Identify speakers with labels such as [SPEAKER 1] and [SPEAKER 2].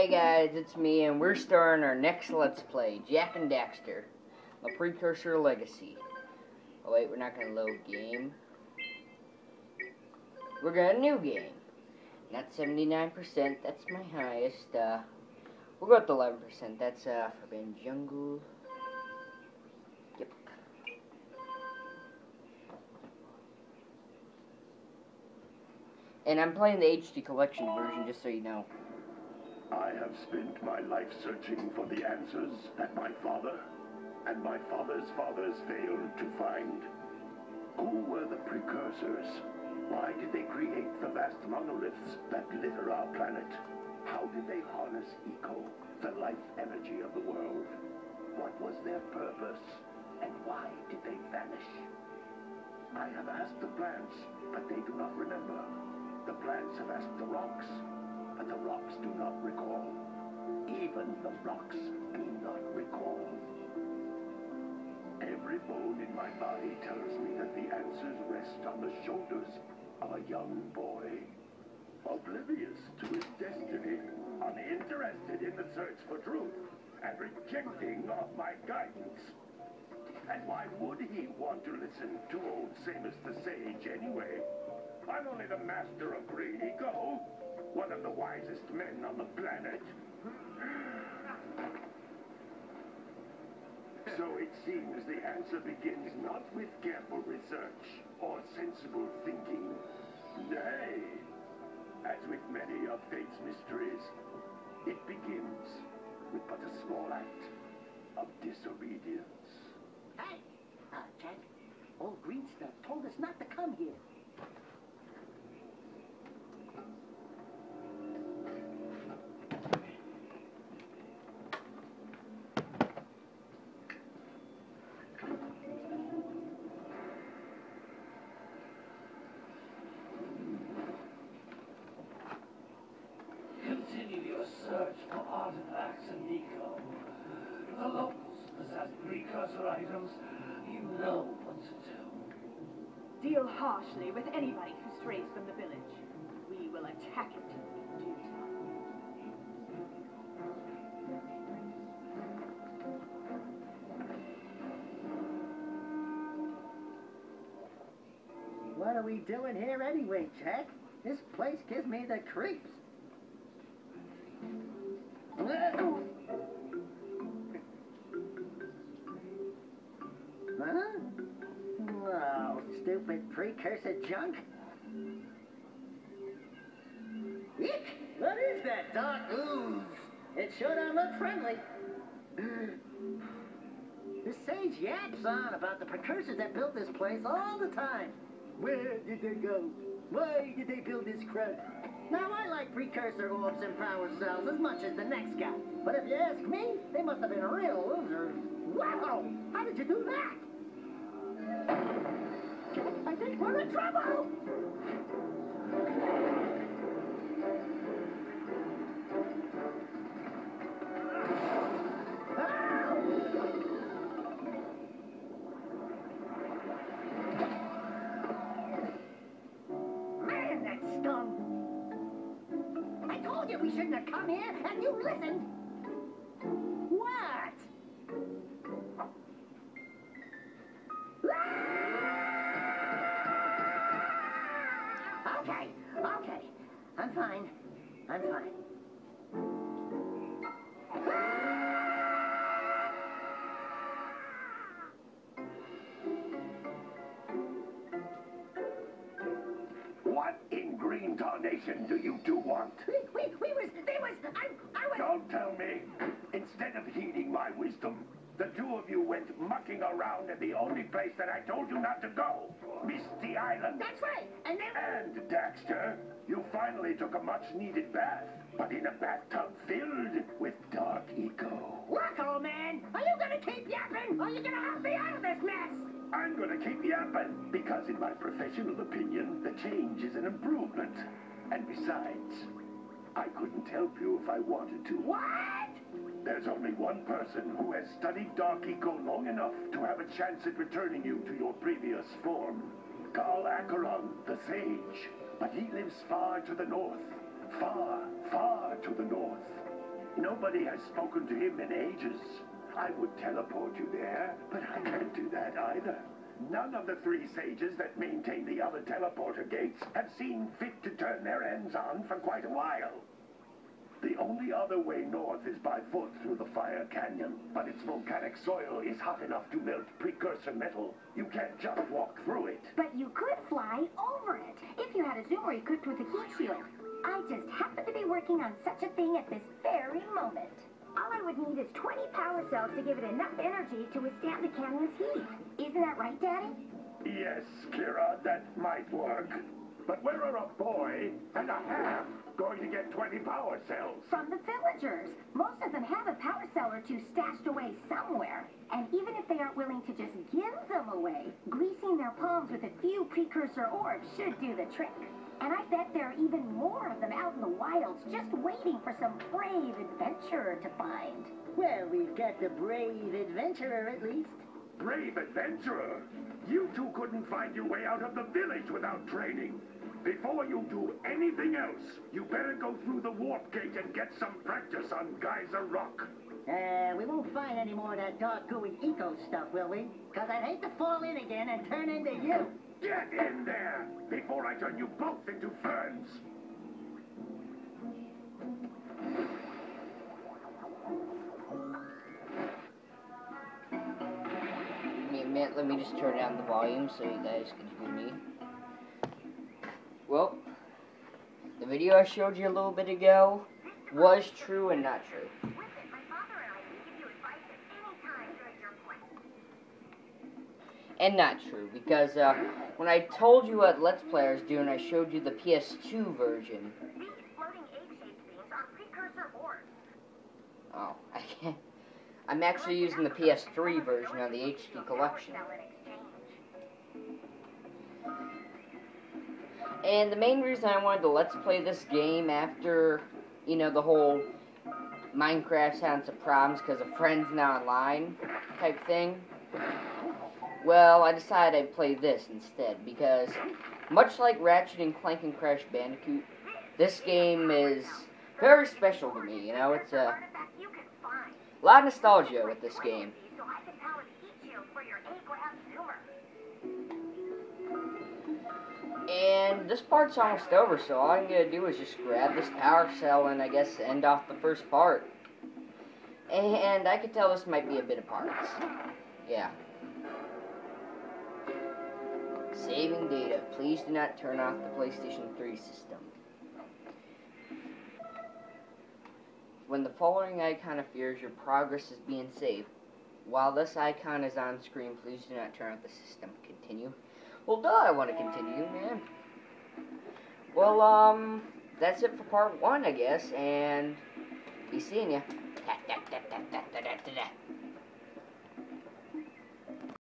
[SPEAKER 1] Hey guys, it's me, and we're starting our next Let's Play, Jak and Daxter, a precursor legacy. Oh wait, we're not going to load game. We're going to new game. Not 79%, that's my highest. We'll go up to 11%, that's Forbidden Jungle. Yep. And I'm playing the HD collection version, just so you know.
[SPEAKER 2] I have spent my life searching for the answers that my father and my father's fathers failed to find. Who were the precursors? Why did they create the vast monoliths that litter our planet? How did they harness eco, the life energy of the world? What was their purpose, and why did they vanish? I have asked the plants, but they do not remember. The plants have asked the rocks, but the rocks do not recall. Even the rocks do not recall. Every bone in my body tells me that the answers rest on the shoulders of a young boy. Oblivious to his destiny, uninterested in the search for truth, and rejecting of my guidance. And why would he want to listen to old Samus the Sage anyway? I'm only the master of great ego. One of the wisest men on the planet. So it seems the answer begins not with careful research or sensible thinking. Nay, as with many of fate's mysteries, it begins with but a small act of disobedience.
[SPEAKER 3] Hey, Jak, old Green Stuff told us not to come here.
[SPEAKER 4] Continue your search for artifacts and eco. The locals possess precursor items. You know what to do.
[SPEAKER 5] Deal harshly with anybody who strays from the village. We will attack it in due time.
[SPEAKER 3] What are we doing here anyway, Jak? This place gives me the creeps. Huh? Oh, stupid precursor junk. Eek! What is that dark ooze? It sure don't look friendly. The sage yaps on about the precursors that built this place all the time. Where did they go? Why did they build this crap? Now, I like precursor orbs and power cells as much as the next guy. But if you ask me, they must have been real losers. Wow! How did you do that? I think we're in trouble! Man, that stung! I told you we shouldn't have come here, and you listened! What? Okay. I'm fine.
[SPEAKER 2] What in green tarnation do you two want?
[SPEAKER 3] I was...
[SPEAKER 2] Don't tell me. Instead of heeding my wisdom, the two of you went mucking around in the only place that I told you not to go. Misty Island.
[SPEAKER 3] That's right, and then...
[SPEAKER 2] And, Daxter, you finally took a much-needed bath, but in a bathtub filled with dark eco.
[SPEAKER 3] Look, old man, are you gonna keep yapping, or are you gonna help me out of this mess?
[SPEAKER 2] I'm gonna keep yapping, because in my professional opinion, the change is an improvement. And besides, I couldn't help you if I wanted to.
[SPEAKER 3] What?
[SPEAKER 2] There's only one person who has studied dark eco long enough to have a chance at returning you to your previous form. Carl Acheron, the Sage. But he lives far to the north. Far, far to the north. Nobody has spoken to him in ages. I would teleport you there, but I can't do that either. None of the 3 sages that maintain the other teleporter gates have seen fit to turn their ends on for quite a while. The only other way north is by foot through the Fire Canyon, but its volcanic soil is hot enough to melt precursor metal. You can't just walk through it.
[SPEAKER 6] But you could fly over it if you had a zoomer equipped with a heat shield. I just happen to be working on such a thing at this very moment. All I would need is 20 power cells to give it enough energy to withstand the canyon's heat. Isn't that right, Daddy?
[SPEAKER 2] Yes, Kira, that might work. But where are a boy and a half going to get 20 power cells?
[SPEAKER 6] From the villagers. Most of them have a power cell or 2 stashed away somewhere. And even if they aren't willing to just give them away, greasing their palms with a few precursor orbs should do the trick. And I bet there are even more of them out in the wilds, just waiting for some brave adventurer to find.
[SPEAKER 3] Well, we've got the brave adventurer at least.
[SPEAKER 2] Brave adventurer! You two couldn't find your way out of the village without training. Before you do anything else, you better go through the warp gate and get some practice on Geyser Rock.
[SPEAKER 3] We won't find any more of that dark gooey eco stuff, will we? Because I'd hate to fall in again and turn into you.
[SPEAKER 2] Get in there before I turn you both into ferns.
[SPEAKER 1] Give me a minute, let me just turn down the volume so you guys can hear me. Well, the video I showed you a little bit ago was true and not true. And not true, because when I told you what Let's Play I was doing, I showed you the PS2 version.
[SPEAKER 6] These floating egg-shaped things are precursor orbs.
[SPEAKER 1] Oh, I can't. I'm actually using the PS3 version on the HD collection. And the main reason I wanted to Let's Play this game after, you know, the whole Minecraft's having some problems because of friends not online type thing. Well, I decided I'd play this instead, because much like Ratchet and Clank and Crash Bandicoot, this game is very special to me, you know, it's a lot of nostalgia with this game. And this part's almost over, so all I'm gonna do is just grab this power cell and I guess end off the first part. And I could tell this might be a bit of parts. Yeah. Saving data. Please do not turn off the PlayStation 3 system. When the following icon appears, your progress is being saved. While this icon is on screen, please do not turn off the system. Continue. Well, duh, I want to continue, man. Well, that's it for part 1, I guess, and be seeing ya.